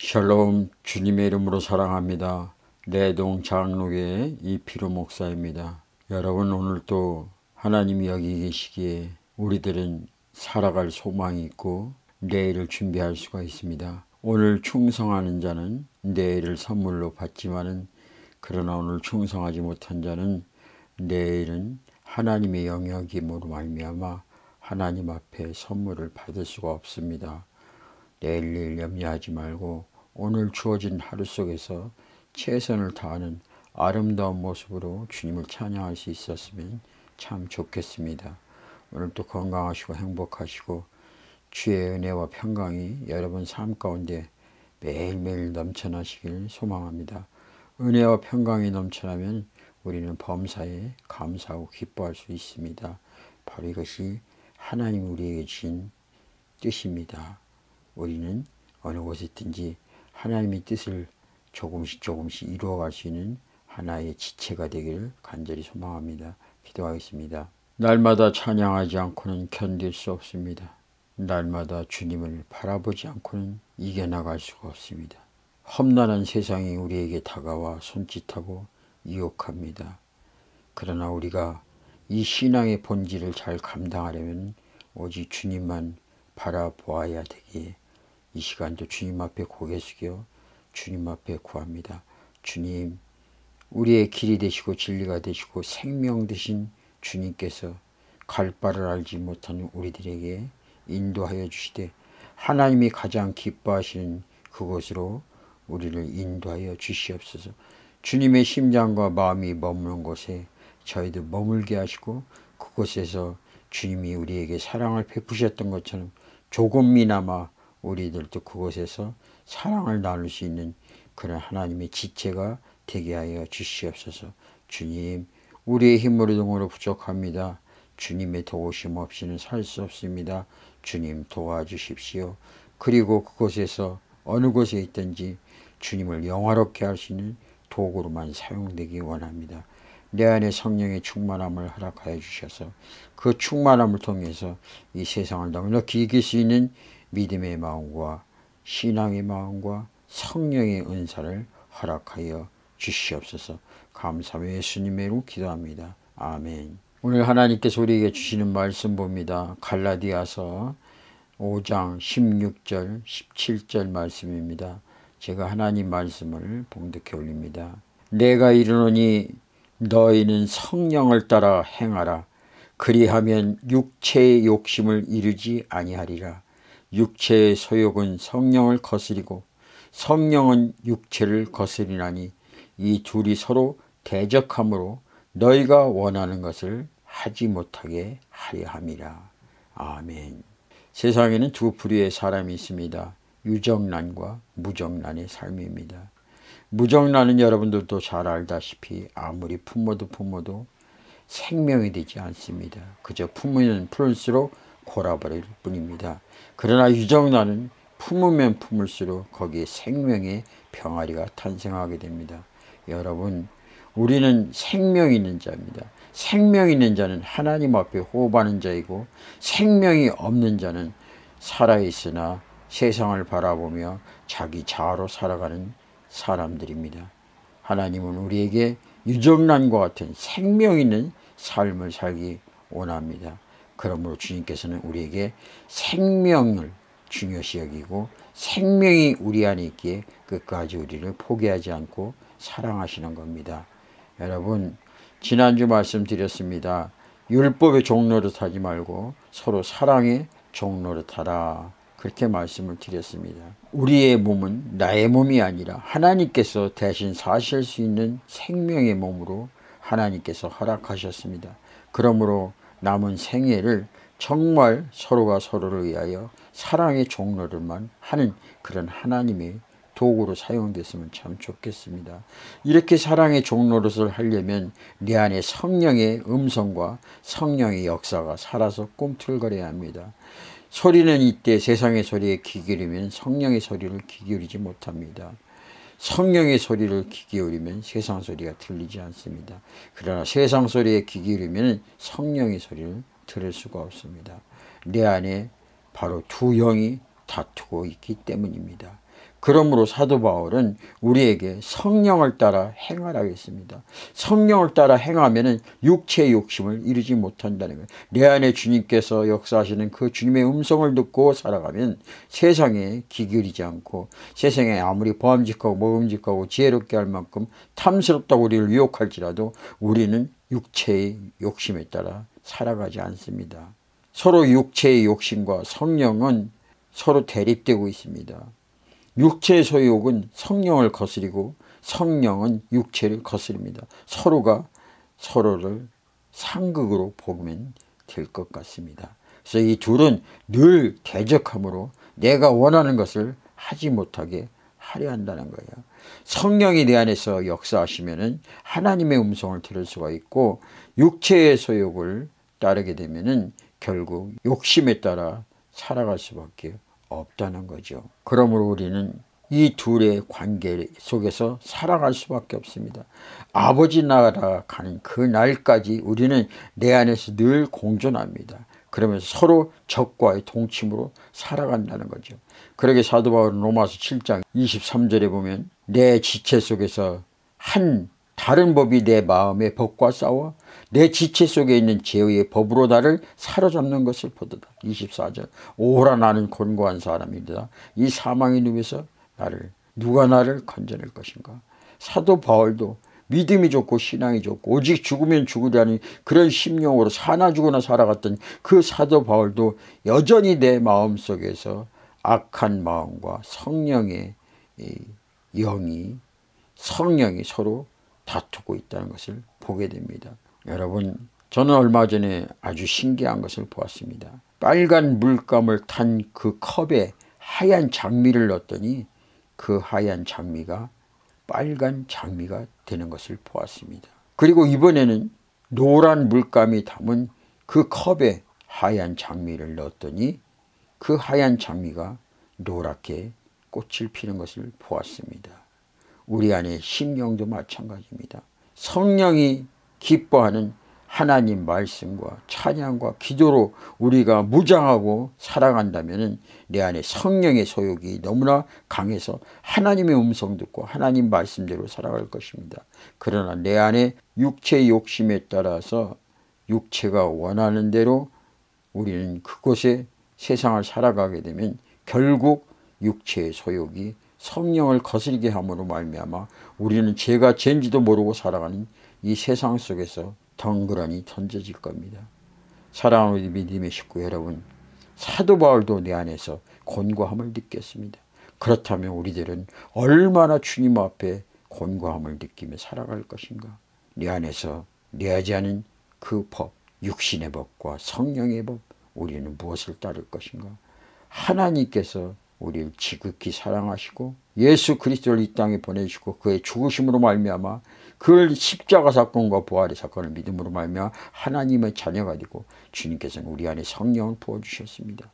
샬롬. 주님의 이름으로 사랑합니다. 내동 장로교의 이필우 목사입니다. 여러분, 오늘도 하나님이 여기 계시기에 우리들은 살아갈 소망이 있고 내일을 준비할 수가 있습니다. 오늘 충성하는 자는 내일을 선물로 받지만은, 그러나 오늘 충성하지 못한 자는 내일은 하나님의 영역임으로 말미암아 하나님 앞에 선물을 받을 수가 없습니다. 내일 염려하지 말고 오늘 주어진 하루 속에서 최선을 다하는 아름다운 모습으로 주님을 찬양할 수 있었으면 참 좋겠습니다. 오늘도 건강하시고 행복하시고 주의 은혜와 평강이 여러분 삶 가운데 매일매일 넘쳐나시길 소망합니다. 은혜와 평강이 넘쳐나면 우리는 범사에 감사하고 기뻐할 수 있습니다. 바로 이것이 하나님 우리에게 주신 뜻입니다. 우리는 어느 곳에 있든지 하나님의 뜻을 조금씩 이루어갈 수 있는 하나의 지체가 되기를 간절히 소망합니다. 기도하겠습니다. 날마다 찬양하지 않고는 견딜 수 없습니다. 날마다 주님을 바라보지 않고는 이겨나갈 수가 없습니다. 험난한 세상이 우리에게 다가와 손짓하고 유혹합니다. 그러나 우리가 이 신앙의 본질을 잘 감당하려면 오직 주님만 바라보아야 되기에 이 시간도 주님 앞에 고개 숙여 주님 앞에 구합니다. 주님, 우리의 길이 되시고 진리가 되시고 생명 되신 주님께서 갈 바를 알지 못하는 우리들에게 인도하여 주시되 하나님이 가장 기뻐하시는 그곳으로 우리를 인도하여 주시옵소서. 주님의 심장과 마음이 머무는 곳에 저희도 머물게 하시고 그곳에서 주님이 우리에게 사랑을 베푸셨던 것처럼 조금이나마 우리들도 그곳에서 사랑을 나눌 수 있는 그런 하나님의 지체가 되게 하여 주시옵소서. 주님, 우리의 힘으로 등으로 부족합니다. 주님의 도우심 없이는 살 수 없습니다. 주님 도와주십시오. 그리고 그곳에서 어느 곳에 있든지 주님을 영화롭게 할 수 있는 도구로만 사용되기 원합니다. 내 안에 성령의 충만함을 허락하여 주셔서 그 충만함을 통해서 이 세상을 넉넉히 이길 수 있는 믿음의 마음과 신앙의 마음과 성령의 은사를 허락하여 주시옵소서. 감사하며 예수님의 이름으로 기도합니다. 아멘. 오늘 하나님께서 우리에게 주시는 말씀 봅니다. 갈라디아서 5장 16절 17절 말씀입니다. 제가 하나님 말씀을 봉독해 올립니다. 내가 이르노니 너희는 성령을 따라 행하라. 그리하면 육체의 욕심을 이루지 아니하리라. 육체의 소욕은 성령을 거스리고 성령은 육체를 거스리나니 이 둘이 서로 대적하므로 너희가 원하는 것을 하지 못하게 하려 함이라. 아멘. 세상에는 두 부류의 사람이 있습니다. 유정란과 무정란의 삶입니다. 무정란은 여러분들도 잘 알다시피 아무리 품어도 생명이 되지 않습니다. 그저 품으면 품을수록 골아버릴 뿐입니다. 그러나 유정란은 품으면 품을수록 거기에 생명의 병아리가 탄생하게 됩니다. 여러분, 우리는 생명 있는 자입니다. 생명 있는 자는 하나님 앞에 호흡하는 자이고 생명이 없는 자는 살아있으나 세상을 바라보며 자기 자아로 살아가는 사람들입니다. 하나님은 우리에게 유정란과 같은 생명 있는 삶을 살기 원합니다. 그러므로 주님께서는 우리에게 생명을 중요시 여기고 생명이 우리 안에 있기에 끝까지 우리를 포기하지 않고 사랑하시는 겁니다. 여러분, 지난주 말씀드렸습니다. 율법의 종노릇 하지 말고 서로 사랑의 종노릇 하라. 그렇게 말씀을 드렸습니다. 우리의 몸은 나의 몸이 아니라 하나님께서 대신 사실 수 있는 생명의 몸으로 하나님께서 허락하셨습니다. 그러므로 남은 생애를 정말 서로가 서로를 위하여 사랑의 종로를만 하는 그런 하나님의 도구로 사용됐으면 참 좋겠습니다. 이렇게 사랑의 종노릇을 하려면 내 안에 성령의 음성과 성령의 역사가 살아서 꿈틀거려야 합니다. 소리는 이때 세상의 소리에 귀 기울이면 성령의 소리를 귀 기울이지 못합니다. 성령의 소리를 귀 기울이면 세상 소리가 들리지 않습니다. 그러나 세상 소리에 귀 기울이면 성령의 소리를 들을 수가 없습니다. 내 안에 바로 두 영이 다투고 있기 때문입니다. 그러므로 사도 바울은 우리에게 성령을 따라 행하라고 했습니다. 성령을 따라 행하면은 육체의 욕심을 이루지 못한다는 거예요. 내 안에 주님께서 역사하시는 그 주님의 음성을 듣고 살아가면 세상에 기울이지 않고 세상에 아무리 보암직하고 먹음직하고 지혜롭게 할 만큼 탐스럽다고 우리를 유혹할지라도 우리는 육체의 욕심에 따라 살아가지 않습니다. 서로 육체의 욕심과 성령은 서로 대립되고 있습니다. 육체의 소욕은 성령을 거스리고 성령은 육체를 거스립니다. 서로가 서로를 상극으로 보면 될 것 같습니다. 그래서 이 둘은 늘 대적함으로 내가 원하는 것을 하지 못하게 하려 한다는 거예요. 성령이 내 안에서 역사하시면은 하나님의 음성을 들을 수가 있고 육체의 소욕을 따르게 되면은 결국 욕심에 따라 살아갈 수밖에 없다는 거죠. 그러므로 우리는 이 둘의 관계 속에서 살아갈 수밖에 없습니다. 아버지 나라 가는 그 날까지 우리는 내 안에서 늘 공존합니다. 그러면서 서로 적과의 동침으로 살아간다는 거죠. 그러게 사도 바울은 로마서 7장 23절에 보면 내 지체 속에서 한 다른 법이 내 마음의 법과 싸워 내 지체 속에 있는 죄의 법으로 나를 사로잡는 것을 보도다. 24절 오라 나는 곤고한 사람이다. 이 사망의 늪에서 누가 나를 건져낼 것인가. 사도 바울도 믿음이 좋고 신앙이 좋고 오직 죽으면 죽으려는 그런 심령으로 사나 죽으나 살아갔던 그 사도 바울도 여전히 내 마음속에서 악한 마음과 성령의 성령이 서로 다투고 있다는 것을 보게 됩니다. 여러분, 저는 얼마 전에 아주 신기한 것을 보았습니다. 빨간 물감을 탄 그 컵에 하얀 장미를 넣었더니 그 하얀 장미가 빨간 장미가 되는 것을 보았습니다. 그리고 이번에는 노란 물감이 담은 그 컵에 하얀 장미를 넣었더니 그 하얀 장미가 노랗게 꽃을 피는 것을 보았습니다. 우리 안의 심령도 마찬가지입니다. 성령이 기뻐하는 하나님 말씀과 찬양과 기도로 우리가 무장하고 살아간다면 내 안에 성령의 소욕이 너무나 강해서 하나님의 음성 듣고 하나님 말씀대로 살아갈 것입니다. 그러나 내 안에 육체의 욕심에 따라서 육체가 원하는 대로 우리는 그곳에 세상을 살아가게 되면 결국 육체의 소욕이 성령을 거스르게 함으로 말미암아 우리는 죄가 죄인지도 모르고 살아가는 이 세상 속에서 덩그러니 던져질 겁니다. 사랑하는 우리 믿음의 식구 여러분, 사도 바울도 내 안에서 곤고함을 느꼈습니다. 그렇다면 우리들은 얼마나 주님 앞에 곤고함을 느끼며 살아갈 것인가. 내 안에서 내하지 않은 그 법, 육신의 법과 성령의 법, 우리는 무엇을 따를 것인가. 하나님께서 우리를 지극히 사랑하시고 예수 그리스도를 이 땅에 보내주시고 그의 죽으심으로 말미암아 그 십자가 사건과 부활의 사건을 믿음으로 말미암아 하나님의 자녀가 되고 주님께서는 우리 안에 성령을 부어주셨습니다.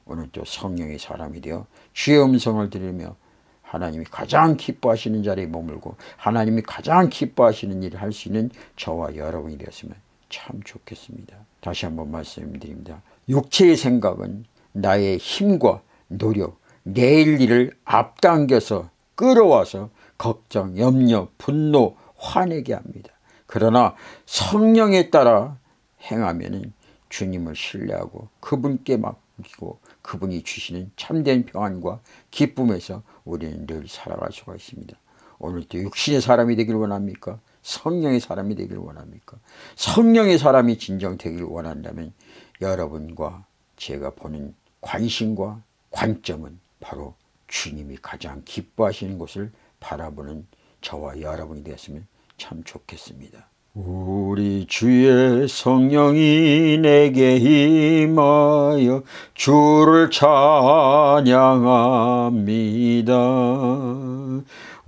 오늘도 성령의 사람이 되어 주의 음성을 들으며 하나님이 가장 기뻐하시는 자리에 머물고 하나님이 가장 기뻐하시는 일을 할 수 있는 저와 여러분이 되었으면 참 좋겠습니다. 다시 한번 말씀드립니다. 육체의 생각은 나의 힘과 노력, 내일 일을 앞당겨서 끌어와서 걱정, 염려, 분노, 화내게 합니다. 그러나 성령에 따라 행하면 주님을 신뢰하고 그분께 맡기고 그분이 주시는 참된 평안과 기쁨에서 우리는 늘 살아갈 수가 있습니다. 오늘도 육신의 사람이 되길 원합니까? 성령의 사람이 되길 원합니까? 성령의 사람이 진정 되길 원한다면 여러분과 제가 보는 관심과 관점은 바로 주님이 가장 기뻐하시는 것을 바라보는 저와 여러분이 되었으면 참 좋겠습니다. 우리 주의 성령이 내게 임하여 주를 찬양합니다.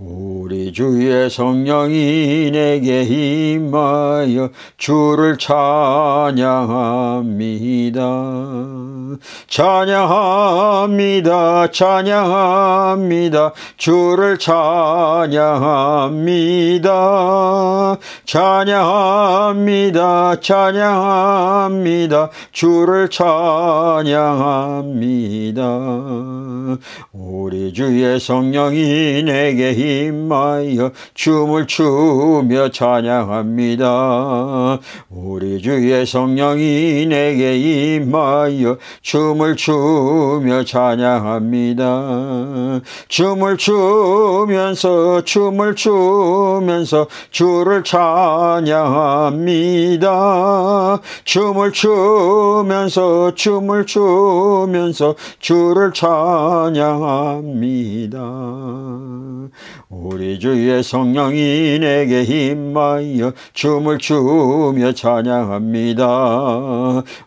우리 주의 성령이 내게 임하여 주를 찬양합니다. 찬양합니다. 찬양합니다. 주를 찬양합니다. 찬양합니다. 찬양합니다. 주를 찬양합니다. 우리 주의 성령이 내게 임하여 춤을 추며 찬양합니다. 우리 주의 성령이 내게 임하여 춤을 추며 찬양합니다. 춤을 추면서 주를 찬양합니다. 춤을 추면서 주를 찬양합니다. 우리 주의 성령이 내게 임하여 춤을 추며 찬양합니다.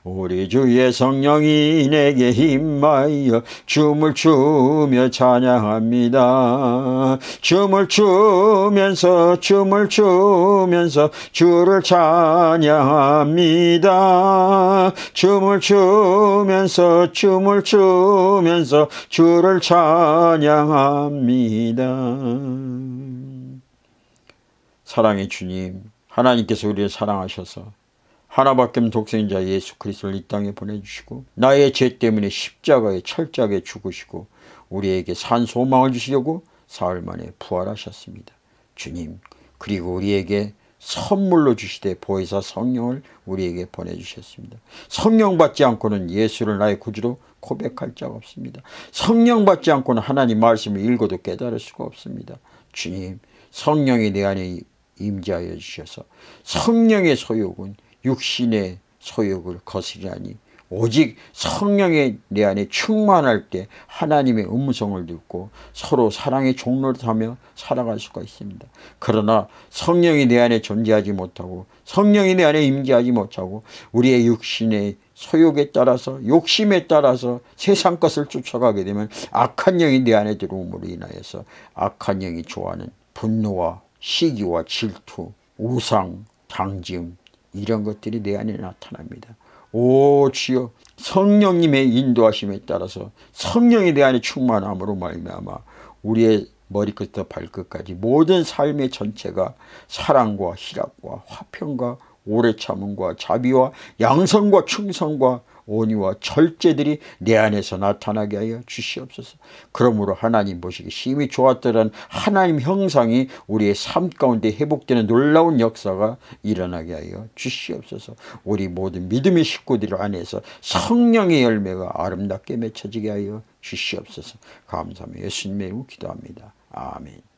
우리 주의 성령이 내게 임하여 춤을 추며 찬양합니다. 춤을 추면서 주를 찬양합니다. 춤을 추면서 주를 찬양합니다. 사랑의 주님, 하나님께서 우리를 사랑하셔서 하나밖에 없는 독생자 예수 그리스도를 이 땅에 보내주시고 나의 죄 때문에 십자가에 철저하게 죽으시고 우리에게 산 소망을 주시려고 사흘 만에 부활하셨습니다. 주님, 그리고 우리에게 선물로 주시되 보혜사 성령을 우리에게 보내주셨습니다. 성령 받지 않고는 예수를 나의 구주로 고백할 자가 없습니다. 성령 받지 않고는 하나님 말씀을 읽어도 깨달을 수가 없습니다. 주님, 성령이 내 안에 임재하여 주셔서 성령의 소욕은 육신의 소욕을 거스리하니 오직 성령의 내 안에 충만할 때 하나님의 음성을 듣고 서로 사랑의 종로하며 살아갈 수가 있습니다. 그러나 성령이 내 안에 존재하지 못하고 성령이 내 안에 임재하지 못하고 우리의 육신의 소욕에 따라서 욕심에 따라서 세상 것을 쫓아가게 되면 악한 영이 내 안에 들어옴으로 인하여서 악한 영이 좋아하는 분노와 시기와 질투, 우상, 당짐 이런 것들이 내 안에 나타납니다. 오 주여, 성령님의 인도하심에 따라서 성령이 내 안에 충만함으로 말미암아 우리의 머리끝부터 발끝까지 모든 삶의 전체가 사랑과 희락과 화평과 오래 참음과 자비와 양성과 충성과 온유와 절제들이 내 안에서 나타나게 하여 주시옵소서. 그러므로 하나님 보시기 심히 좋았더란 하나님 형상이 우리의 삶 가운데 회복되는 놀라운 역사가 일어나게 하여 주시옵소서. 우리 모든 믿음의 식구들 안에서 성령의 열매가 아름답게 맺혀지게 하여 주시옵소서. 감사하며 예수님의 이름으로 기도합니다. 아멘.